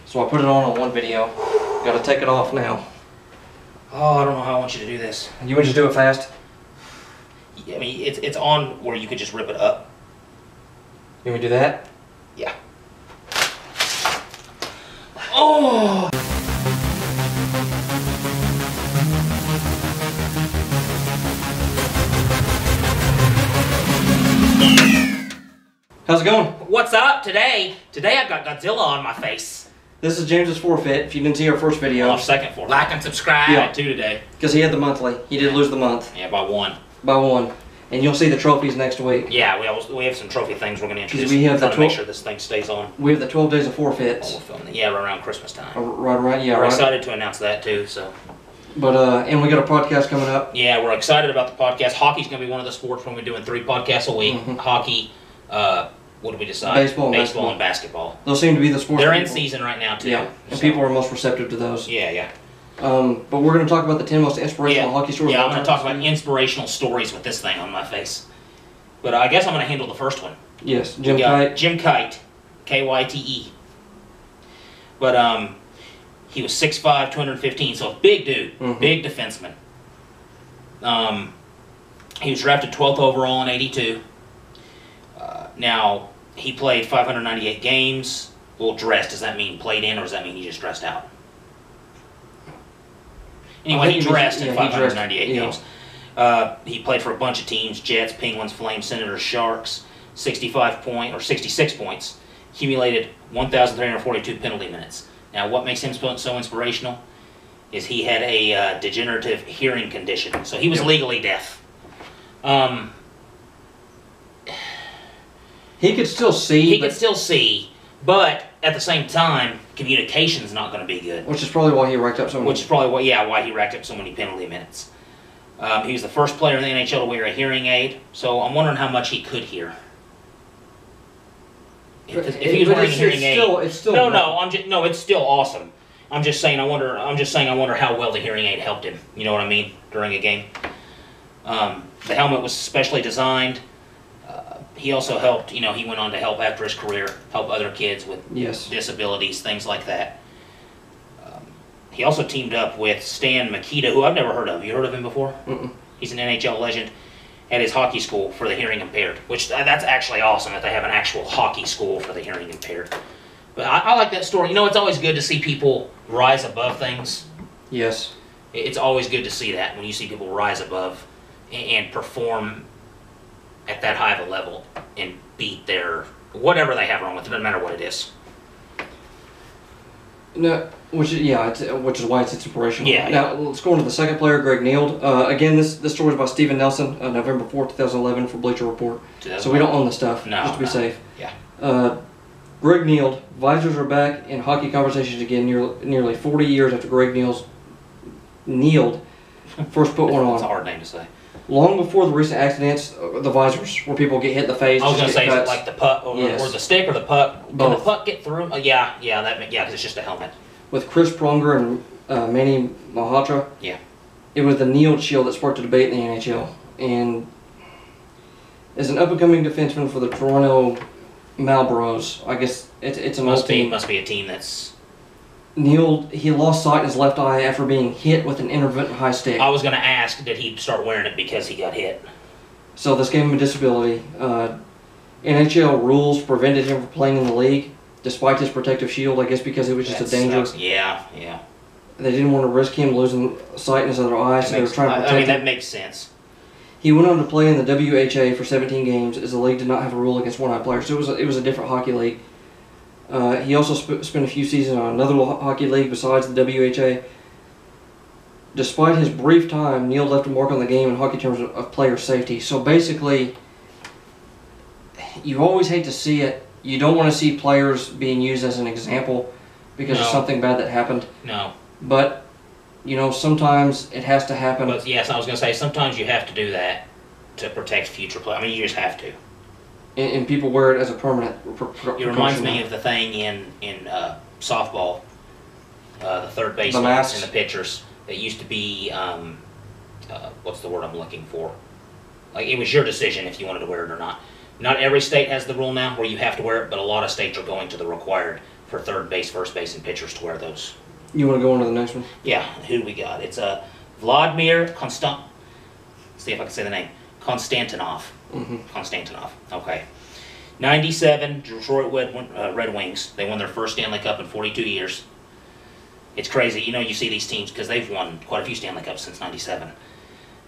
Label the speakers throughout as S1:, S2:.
S1: So I put it on one video. Got to take it off now.
S2: Oh, I don't know how I want you to do this.
S1: You want to do it fast?
S2: I mean, it's on where you could just rip it up.
S1: You want me to do that?
S2: Yeah. Oh!
S1: How's it going?
S2: What's up today? Today I've got Godzilla on my face.
S1: This is James's forfeit. If you didn't see our first video.
S2: Our second forfeit. Like and subscribe.
S1: Yeah.
S2: Too today.
S1: Because he had the monthly. He did lose the month.
S2: Yeah, by one.
S1: By one. And you'll see the trophies next week.
S2: Yeah, we have some trophy things we're going to introduce.
S1: We have
S2: to make sure this thing stays on.
S1: We have the 12 days of forfeits.
S2: Oh, we're filming it. Yeah, right around Christmas time.
S1: Right, yeah.
S2: We're excited to announce that too, so.
S1: But, and we got a podcast coming up.
S2: Yeah, we're excited about the podcast. Hockey's going to be one of the sports when we're doing 3 podcasts a week.
S1: Mm-hmm.
S2: Hockey, what did we decide?
S1: Baseball
S2: and basketball.
S1: Those seem to be the sports.
S2: They're in season right now too.
S1: Yeah, and
S2: so.
S1: people are most receptive to those.
S2: Yeah.
S1: But we're going to talk about the 10 most inspirational hockey stories.
S2: Yeah, I'm going to talk about inspirational stories with this thing on my face. But I guess I'm going to handle the first one.
S1: Yes, Jim Kite.
S2: Jim Kite, K-Y-T-E. But he was 6'5", 215, so a big dude, big defenseman. He was drafted 12th overall in '82. Now, he played 598 games. Well, dressed, does that mean played in or does that mean he just dressed out? Anyway, he dressed in 598 games. He played for a bunch of teams: Jets, Penguins, Flames, Senators, Sharks. 66 points. Accumulated 1,342 penalty minutes. Now, what makes him so inspirational is he had a degenerative hearing condition, so he was legally deaf.
S1: He could still see.
S2: But at the same time, communication's not going to be good.
S1: Which is probably why he racked up so many.
S2: Which is probably why he racked up so many penalty minutes. He was the first player in the NHL to wear a hearing aid, so I'm wondering how much he could hear. If he was wearing a hearing aid, it's still awesome. I'm just saying I wonder how well the hearing aid helped him. You know what I mean? During a game. The helmet was specially designed. He also helped. He went on to help after his career, help other kids with disabilities, things like that. He also teamed up with Stan Mikita, who I've never heard of. You heard of him before?
S1: Mm-mm.
S2: He's an NHL legend. At his hockey school for the hearing impaired, which that's actually awesome that they have an actual hockey school for the hearing impaired. But I like that story. It's always good to see people rise above things.
S1: Yes.
S2: It's always good to see that when you see people rise above and perform at that high of a level and beat their whatever they have wrong with it. Doesn't matter what it is.
S1: No, which is why it's inspirational.
S2: Yeah.
S1: Now let's go on to the second player, Greg Neald. Again, this story is by Stephen Nelson, November 4th, 2011, for Bleacher Report. So we don't own the stuff, just to be safe.
S2: Yeah.
S1: Greg Neald, visors are back in hockey conversations again, nearly 40 years after Greg Neald first put one on.
S2: That's a hard name to say.
S1: Long before the recent accidents, the visors, where people get hit in the face.
S2: I was going to say, is it like the puck, or the stick, or the puck?
S1: Both.
S2: Can the puck get through? Yeah, because it's just a helmet.
S1: With Chris Pronger and Manny Malhotra.
S2: Yeah.
S1: It was the Neald Shield that sparked a debate in the NHL. And as an up-and-coming defenseman for the Toronto Marlboros, I guess it's an old team.
S2: Must be a team that's...
S1: Neald, he lost sight in his left eye after being hit with an intermittent high stick.
S2: I was going to ask, did he start wearing it because he got hit?
S1: So this gave him a disability. NHL rules prevented him from playing in the league, despite his protective shield, I guess because it was just a danger.
S2: Sucks. Yeah.
S1: They didn't want to risk him losing sight in his other eye, so they were trying to protect him.
S2: That makes sense.
S1: He went on to play in the WHA for 17 games, as the league did not have a rule against one-eye players, so it was a different hockey league. He also spent a few seasons on another hockey league besides the WHA. Despite his brief time, Neald left a mark on the game in hockey terms of player safety. So basically, you always hate to see it. You don't want to see players being used as an example because of something bad that happened.
S2: No.
S1: But, sometimes it has to happen.
S2: But yes, I was going to say, sometimes you have to do that to protect future players. I mean, you just have to.
S1: And people wear it as a permanent
S2: It reminds me of the thing in softball, the third baseman and the pitchers. It used to be, what's the word I'm looking for? Like, it was your decision if you wanted to wear it or not. Not every state has the rule now where you have to wear it, but a lot of states are going to the required for third base, first base, and pitchers to wear those.
S1: You want to go on to the next one?
S2: Yeah, who do we got? It's Vladimir Konstant. See if I can say the name. Konstantinov. Konstantinov. Okay. 97, Detroit Red Wings. They won their first Stanley Cup in 42 years. It's crazy. You know, you see these teams because they've won quite a few Stanley Cups since 97.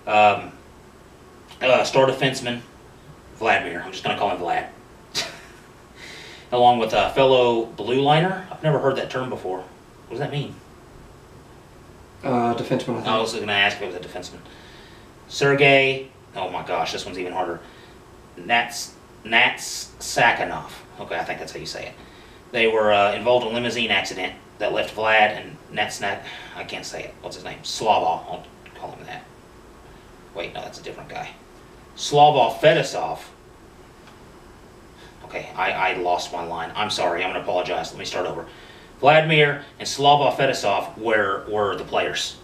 S2: Star defenseman, Vladimir. I'm just going to call him Vlad. Along with a fellow blue liner. I've never heard that term before. What does that mean?
S1: Defenseman, I think.
S2: I was going to ask if it was a defenseman. Sergei, oh my gosh, this one's even harder. Nats Sakhanov. Okay, I think that's how you say it. They were involved in a limousine accident that left Vlad and I can't say it. What's his name? Slava. I'll call him that. Wait, no, that's a different guy. Slava Fedosov. Okay, I lost my line. I'm sorry. I'm going to apologize. Let me start over. Vladimir and Slava Fedosov were the players.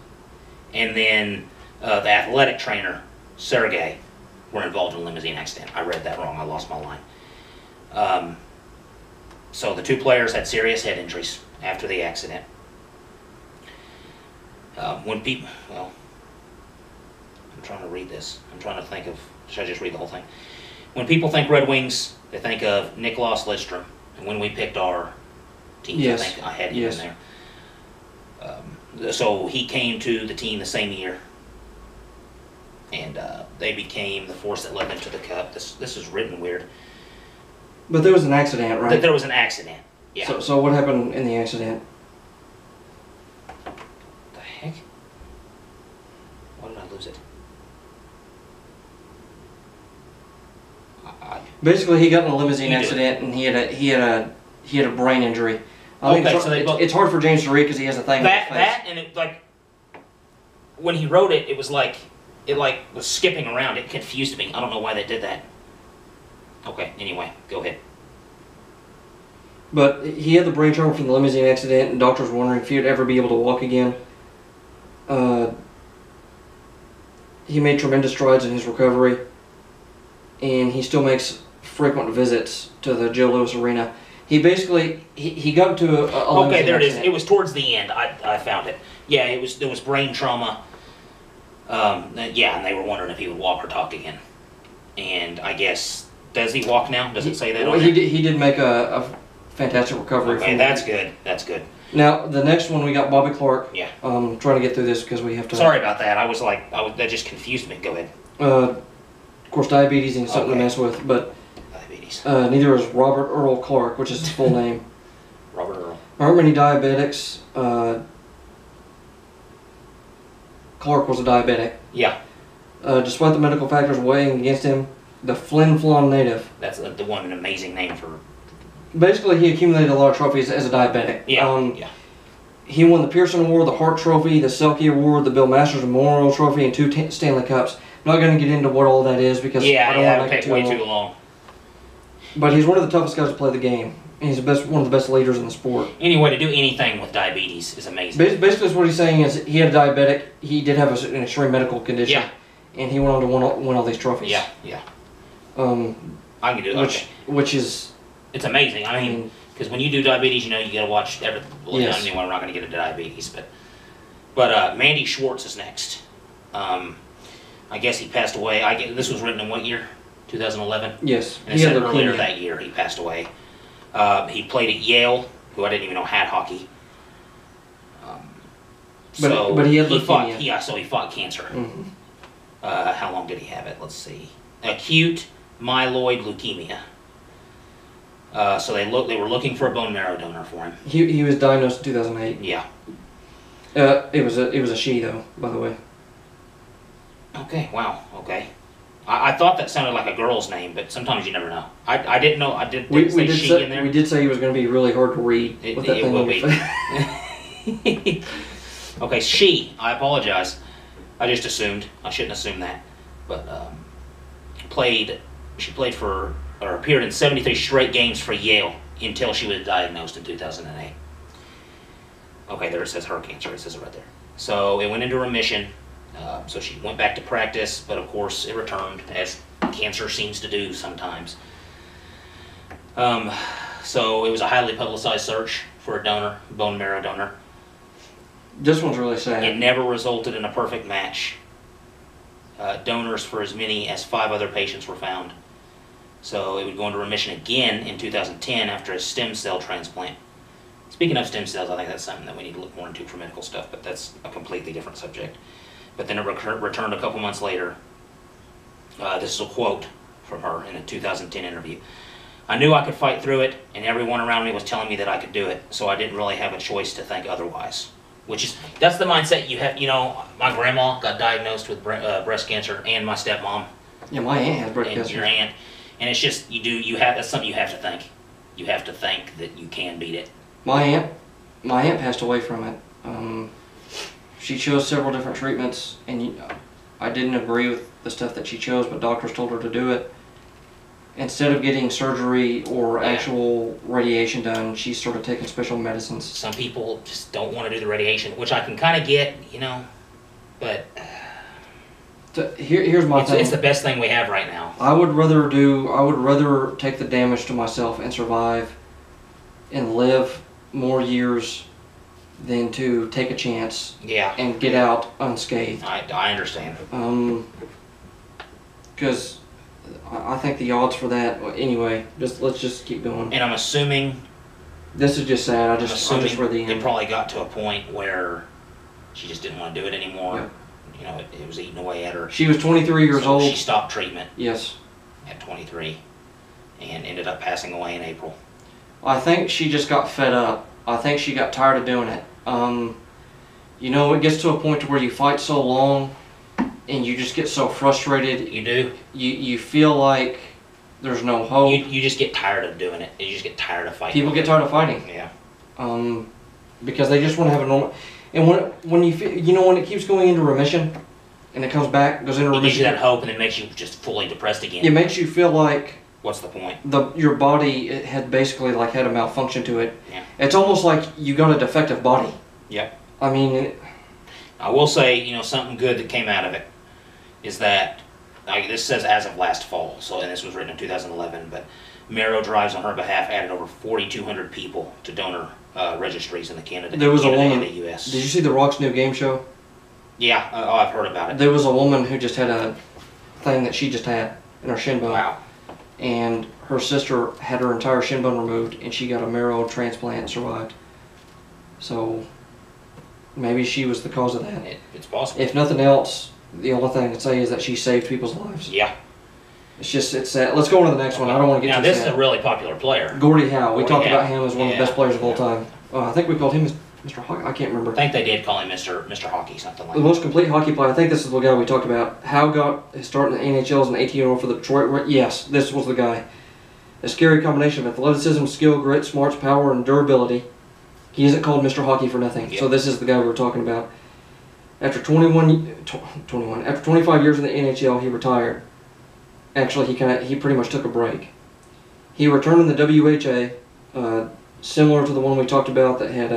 S2: And then the athletic trainer, Sergei, were involved in a limousine accident. I read that wrong. I lost my line. So the two players had serious head injuries after the accident. I'm trying to read this. I'm trying to think of, should I just read the whole thing? When people think Red Wings, they think of Nicklas Lidstrom. And when we picked our team, yes. I think I had him in there. So he came to the team the same year. And they became the force that led them to the Cup. This is written weird.
S1: But there was an accident, right?
S2: There was an accident, yeah.
S1: So what happened in the accident?
S2: What the heck? Why did I lose it?
S1: Basically, he got in a limousine accident, and he had a brain injury. I think it's hard for James to read because he has a thing.
S2: That and it like when he wrote it, it was like was skipping around. It confused me. I don't know why they did that. Okay. Anyway, go ahead.
S1: But he had the brain trauma from the limousine accident, and doctors were wondering if he would ever be able to walk again. He made tremendous strides in his recovery, and he still makes frequent visits to the Joe Louis Arena. He basically he got to a
S2: okay, there it is.
S1: accident.
S2: It was towards the end. I found it. Yeah, there was brain trauma. Yeah, and they were wondering if he would walk or talk again. And I guess, does he walk now? Does it say that?
S1: Well, he did make a fantastic recovery.
S2: Okay, that's good. That's good.
S1: Now the next one we got Bobby Clark.
S2: Yeah.
S1: Trying to get through this because we have to.
S2: Sorry about that. That just confused me. Go ahead.
S1: Of course, diabetes ain't something to mess with, but
S2: diabetes.
S1: Neither is Robert Earl Clark, which is his full name.
S2: Robert Earl.
S1: Aren't many diabetics. Clark was a diabetic.
S2: Yeah.
S1: Despite the medical factors weighing against him, the Flin Flon native.
S2: That's the one, an amazing name for.
S1: Basically, he accumulated a lot of trophies as a diabetic.
S2: Yeah.
S1: He won the Pearson Award, the Hart Trophy, the Selke Award, the Bill Masters Memorial Trophy, and 2 Stanley Cups. I'm not going to get into what all that is because I don't want to make it
S2: way too long.
S1: But he's one of the toughest guys to play the game. And he's one of the best leaders in the sport.
S2: Anyway, to do anything with diabetes is amazing.
S1: Basically, what he's saying is he had a diabetic. He did have an extreme medical condition. Yeah. And he went on to win all these trophies.
S2: Yeah. I can do it.
S1: Which is...
S2: It's amazing. I mean, because when you do diabetes, you got to watch everything. Well,
S1: yes.
S2: Anyway, we're not going to get into diabetes, but Mandy Schwartz is next. I guess he passed away. This was written in what year? 2011?
S1: Yes.
S2: And it said earlier that year he passed away. He played at Yale, who I didn't even know had hockey.
S1: But he had leukemia.
S2: So he fought cancer.
S1: Mm-hmm.
S2: How long did he have it? Let's see. Acute myeloid leukemia. So they were looking for a bone marrow donor for him.
S1: He was diagnosed in 2008.
S2: Yeah.
S1: It was a she though, by the way.
S2: Okay. Wow. Okay. I thought that sounded like a girl's name, but sometimes you never know. I didn't know. I did say she in there.
S1: We did say he was going to be really hard to read.
S2: It will be. Okay, she. I apologize. I just assumed. I shouldn't assume that. But she played for, or appeared in 73 straight games for Yale until she was diagnosed in 2008. Okay, there it says her cancer. It says it right there. So it went into remission. So she went back to practice, but of course it returned, as cancer seems to do sometimes. So it was a highly publicized search. for a donor, bone marrow donor.
S1: This one's really sad.
S2: It never resulted in a perfect match. Donors for as many as 5 other patients were found. So it would go into remission again in 2010 after a stem cell transplant. Speaking of stem cells, I think that's something that we need to look more into for medical stuff, but that's a completely different subject. But then it returned a couple months later. This is a quote from her in a 2010 interview. "I knew I could fight through it, and everyone around me was telling me that I could do it, so I didn't really have a choice to think otherwise." That's the mindset you have. You know, my grandma got diagnosed with breast cancer, and my stepmom.
S1: Yeah, my aunt has breast cancer.
S2: Your aunt, and it's just that's something you have to think. You have to think that you can beat it.
S1: My aunt passed away from it. She chose several different treatments, and I didn't agree with the stuff that she chose, but doctors told her to do it. Instead of getting surgery or actual radiation done, she started taking special medicines.
S2: Some people just don't want to do the radiation, which I can kind of get, but
S1: here's my thing.
S2: It's the best thing we have right now.
S1: I would rather take the damage to myself and survive and live more years than to take a chance and get out unscathed.
S2: I understand.
S1: Because I think the odds for that, anyway, let's just keep going.
S2: And I'm assuming...
S1: This is just sad. I just read the end.
S2: It probably got to a point where she just didn't want to do it anymore. Yeah. It was eating away at her.
S1: She was 23 years old.
S2: She stopped treatment.
S1: Yes.
S2: At 23. And ended up passing away in April.
S1: I think she just got fed up. I think she got tired of doing it. It gets to a point to where you fight so long and you just get so frustrated.
S2: You do.
S1: You feel like there's no hope.
S2: You just get tired of doing it. You just get tired of fighting.
S1: People get tired of fighting.
S2: Yeah.
S1: Because they just want to have a normal... And when you feel, when it keeps going into remission and it comes back, goes into remission... It
S2: gives you that hope and it makes you just fully depressed again.
S1: It makes you feel like...
S2: What's the point?
S1: Your body had basically had a malfunction to it.
S2: Yeah.
S1: It's almost like you got a defective body.
S2: Yep.
S1: I mean...
S2: I will say, something good that came out of it is that, this says as of last fall, and this was written in 2011, but Marrow Drives on her behalf added over 4,200 people to donor registries in Canada.
S1: There was a woman
S2: in the U.S.
S1: Did you see The Rock's new game show?
S2: Yeah, I've heard about it.
S1: There was a woman who just had a thing that she just had in her shin bone.
S2: Wow.
S1: And her sister had her entire shin bone removed, and she got a marrow transplant and survived. So maybe she was the cause of that.
S2: It's possible.
S1: If nothing else, the only thing I can say is that she saved people's lives.
S2: Yeah.
S1: It's sad. Let's go on to the next one. I don't want to get too sad.
S2: Now, this is a really popular player.
S1: Gordie Howe. We talked about him as one of the best players of all time. I think we called him Mr. Hockey. I can't remember.
S2: I think they did call him Mr. Hockey, something like that.
S1: The most complete hockey player. I think this is the guy we talked about. Howe got his start in the NHL as an 18-year-old for the Detroit. Yes, this was the guy. A scary combination of athleticism, skill, grit, smarts, power, and durability. He isn't called Mr. Hockey for nothing. Yep. So this is the guy we were talking about. After after 25 years in the NHL, he retired. Actually, he pretty much took a break. He returned in the WHA, similar to the one we talked about that had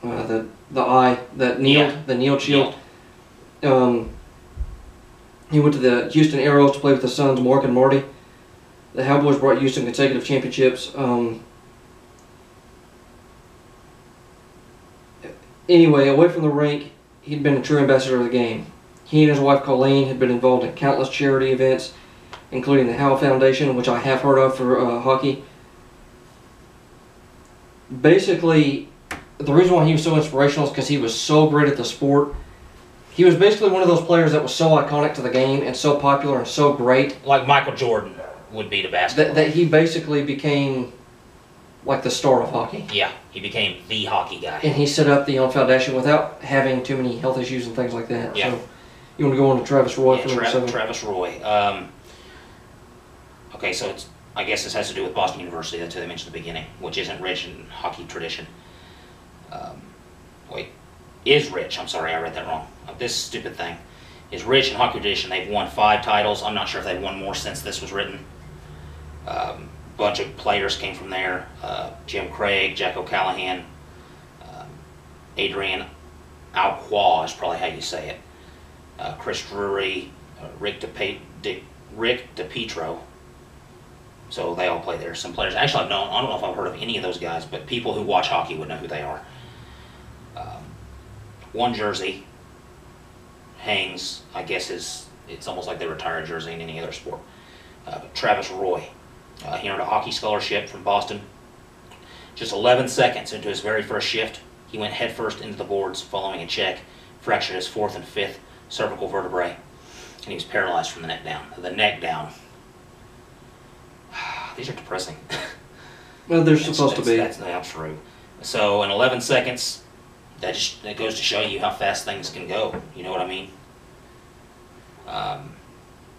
S1: the eye that kneeled, the kneeled shield. Yeah. He went to the Houston Aeros to play with the sons Mark and Marty. The Cowboys brought Houston consecutive championships. Anyway, away from the rink, he'd been a true ambassador of the game. He and his wife Colleen had been involved in countless charity events, including the Howe Foundation, which I have heard of for hockey. Basically, the reason why he was so inspirational is because he was so great at the sport. He was basically one of those players that was so iconic to the game and so popular and so great.
S2: Like Michael Jordan would be to basketball.
S1: That he basically became like the star of hockey.
S2: Yeah, he became the hockey guy.
S1: And he set up the Foundation without having too many health issues and things like that.
S2: Yeah.
S1: So, you want to go on to Travis Roy for number 7?
S2: Travis Roy. Okay, so I guess this has to do with Boston University. That's who they mentioned at the beginning, which isn't rich in hockey tradition. Is rich. I'm sorry, I read that wrong. This stupid thing is rich in hockey tradition. They've won 5 titles. I'm not sure if they've won more since this was written. Bunch of players came from there. Jim Craig, Jack O'Callahan, Adrian Alquois is probably how you say it. Chris Drury, Rick DePietro, So they all play there. Some players, actually, I don't know if I've heard of any of those guys, but people who watch hockey would know who they are. One jersey hangs, I guess it's almost like they retire a jersey in any other sport. Travis Roy, he earned a hockey scholarship from Boston. Just 11 seconds into his very first shift, he went headfirst into the boards following a check, fractured his 4th and 5th cervical vertebrae, and he was paralyzed from the neck down. The neck down. These are depressing.
S1: Well, they're supposed to be.
S2: That's not true. So in 11 seconds, that goes to show you how fast things can go. You know what I mean?
S1: You want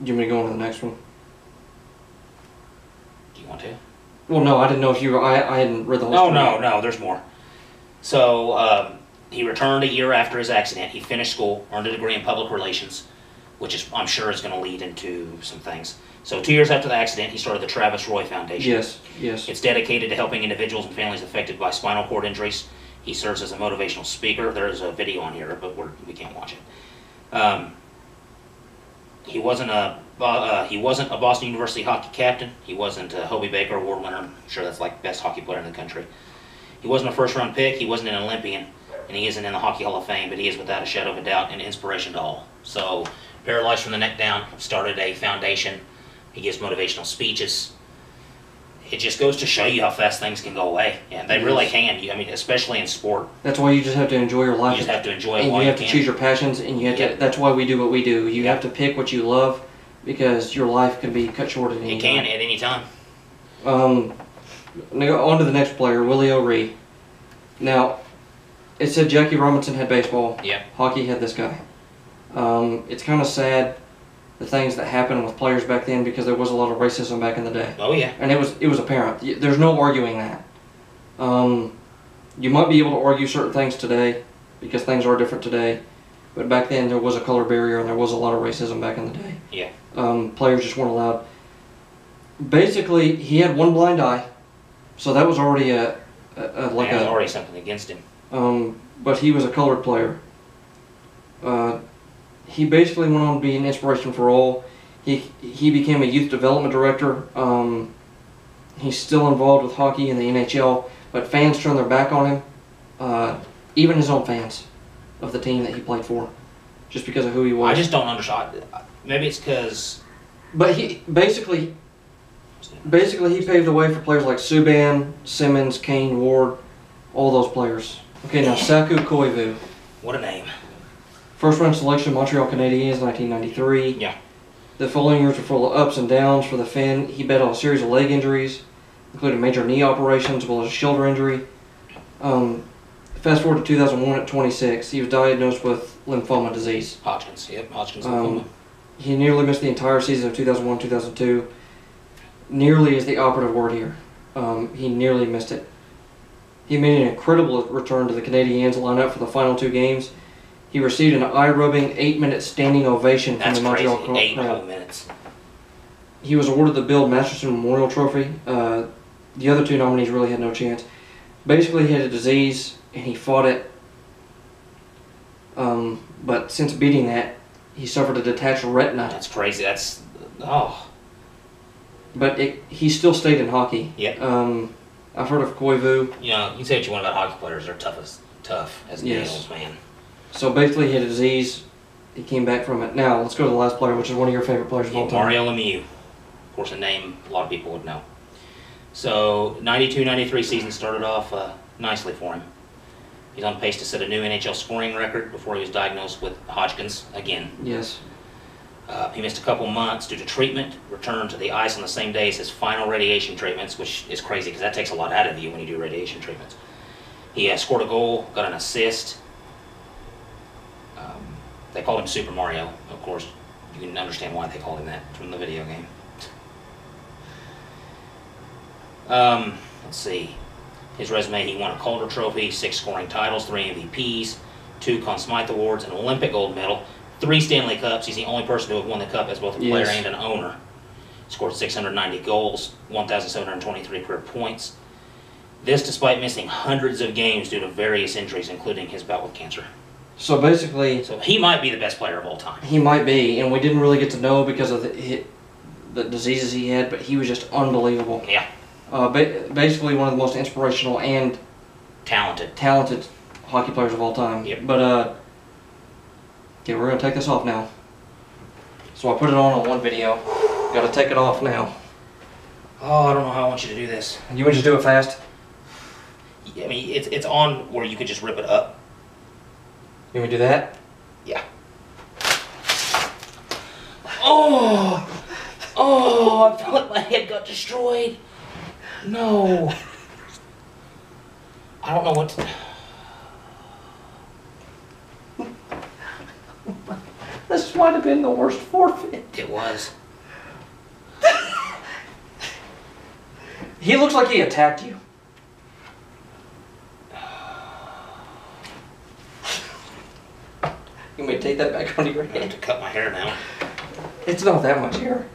S1: me to go on to the next one?
S2: Do you want to?
S1: Well, no, I didn't know if you were. I hadn't read the whole story.
S2: No, there's more. So he returned a year after his accident. He finished school, earned a degree in public relations, which I'm sure is going to lead into some things. So 2 years after the accident, he started the Travis Roy Foundation.
S1: Yes.
S2: It's dedicated to helping individuals and families affected by spinal cord injuries. He serves as a motivational speaker. There's a video on here, but we can't watch it. He wasn't a Boston University hockey captain. He wasn't a Hobie Baker Award winner. I'm sure that's like best hockey player in the country. He wasn't a first-round pick. He wasn't an Olympian, and he isn't in the Hockey Hall of Fame. But he is, without a shadow of a doubt, an inspiration to all. So, paralyzed from the neck down, started a foundation. He gives motivational speeches. It just goes to show you how fast things can go away. Yeah, they really can. I mean, especially in sport.
S1: That's why you just have to enjoy your life.
S2: You just have to enjoy it
S1: and
S2: while
S1: you
S2: you
S1: have
S2: can.
S1: to choose your passions, and you have to. That's why we do what we do. You have to pick what you love, because your life can be cut short at any time.
S2: It can at any time.
S1: Now on to the next player, Willie O'Ree. Now, it said Jackie Robinson had baseball.
S2: Yeah.
S1: Hockey had this guy. It's kind of sad, the things that happened with players back then, because there was a lot of racism back in the day.
S2: Oh yeah.
S1: And it was apparent. There's no arguing that. You might be able to argue certain things today, because things are different today, but back then there was a color barrier and there was a lot of racism back in the day.
S2: Yeah.
S1: Players just weren't allowed. Basically, he had one blind eye, so that was already
S2: already something against him.
S1: But he was a colored player. He basically went on to be an inspiration for all. He became a youth development director. He's still involved with hockey in the NHL, but fans turned their back on him. Even his own fans of the team that he played for, just because of who he was.
S2: I just don't understand. Maybe it's because.
S1: But he basically he paved the way for players like Subban, Simmons, Kane, Ward, all those players. Okay, now Saku Koivu.
S2: What a name.
S1: First round selection, Montreal Canadiens, 1993.
S2: Yeah.
S1: The following years were full of ups and downs for the Finn. He battled a series of leg injuries, including major knee operations as well as a shoulder injury. Fast forward to 2001 at 26, he was diagnosed with lymphoma disease.
S2: Hodgkin's lymphoma.
S1: He nearly missed the entire season of 2001-2002. Nearly is the operative word here. He nearly missed it. He made an incredible return to the Canadiens lineup for the final 2 games. He received an eye-rubbing 8-minute standing ovation from the Montreal crowd.
S2: 8 whole minutes.
S1: He was awarded the Bill Masterson Memorial Trophy. The other 2 nominees really had no chance. Basically, he had a disease, and he fought it. But since beating that, he suffered a detached retina.
S2: That's crazy.
S1: But he still stayed in hockey.
S2: Yeah.
S1: I've heard of Koivu.
S2: You know, you can say what you want about hockey players. They're tough as nails, man.
S1: So basically, he had a disease. He came back from it. Now, let's go to the last player, which is one of your favorite players of all time.
S2: Mario Lemieux. Of course, a name a lot of people would know. So, 92-93 season started off nicely for him. He's on pace to set a new NHL scoring record before he was diagnosed with Hodgkin's again.
S1: Yes.
S2: He missed a couple months due to treatment, returned to the ice on the same day as his final radiation treatments, which is crazy because that takes a lot out of you when you do radiation treatments. He scored a goal, got an assist. They called him Super Mario, of course. You can understand why they called him that from the video game. Let's see. His resume, he won a Calder Trophy, 6 scoring titles, 3 MVPs, 2 Conn Smythe Awards, an Olympic gold medal, 3 Stanley Cups. He's the only person to have won the Cup as both a player and an owner. Scored 690 goals, 1,723 career points. This despite missing hundreds of games due to various injuries, including his bout with cancer.
S1: So basically...
S2: So he might be the best player of all time.
S1: He might be, and we didn't really get to know because of the diseases he had, but he was just unbelievable.
S2: Yeah.
S1: Basically one of the most inspirational and talented hockey players of all time.
S2: Yep.
S1: But okay, we're gonna take this off now. So I put it on one video. Got to take it off now.
S2: Oh, I don't know how I want you to do this.
S1: You want to just do it fast?
S2: I mean, it's on where you could just rip it up.
S1: You want me to do that?
S2: Yeah. Oh! Oh, I felt like my head got destroyed. No. I don't know what to...
S1: This might have been the worst forfeit.
S2: It was.
S1: He looks like he attacked you. You may take that back onto your
S2: I have
S1: head.
S2: to cut my hair now.
S1: It's not that much hair.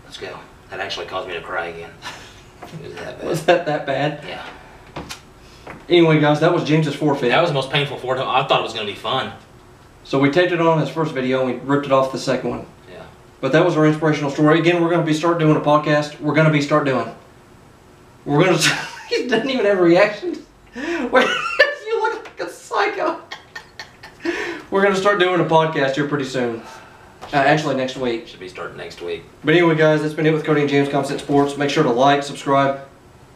S2: Let's go. That actually caused me to cry again. It was that bad.
S1: Was that bad?
S2: Yeah.
S1: Anyway, guys, that was James's forfeit.
S2: That was the most painful forfeit. I thought it was going to be fun.
S1: So we taped it on his first video and we ripped it off the second one.
S2: Yeah.
S1: But that was our inspirational story. Again, we're going to start doing a podcast. We're going to he doesn't even have reactions. You look like a psycho. We're going to start doing a podcast here pretty soon. Actually, next week.
S2: Should be starting next week.
S1: But anyway, guys, that's been it with Cody and James Comset Sports. Make sure to like, subscribe.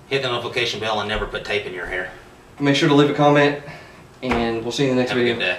S2: Hit the notification bell and never put tape in your hair.
S1: Make sure to leave a comment. And we'll see you in the next
S2: Have a
S1: video.
S2: good day.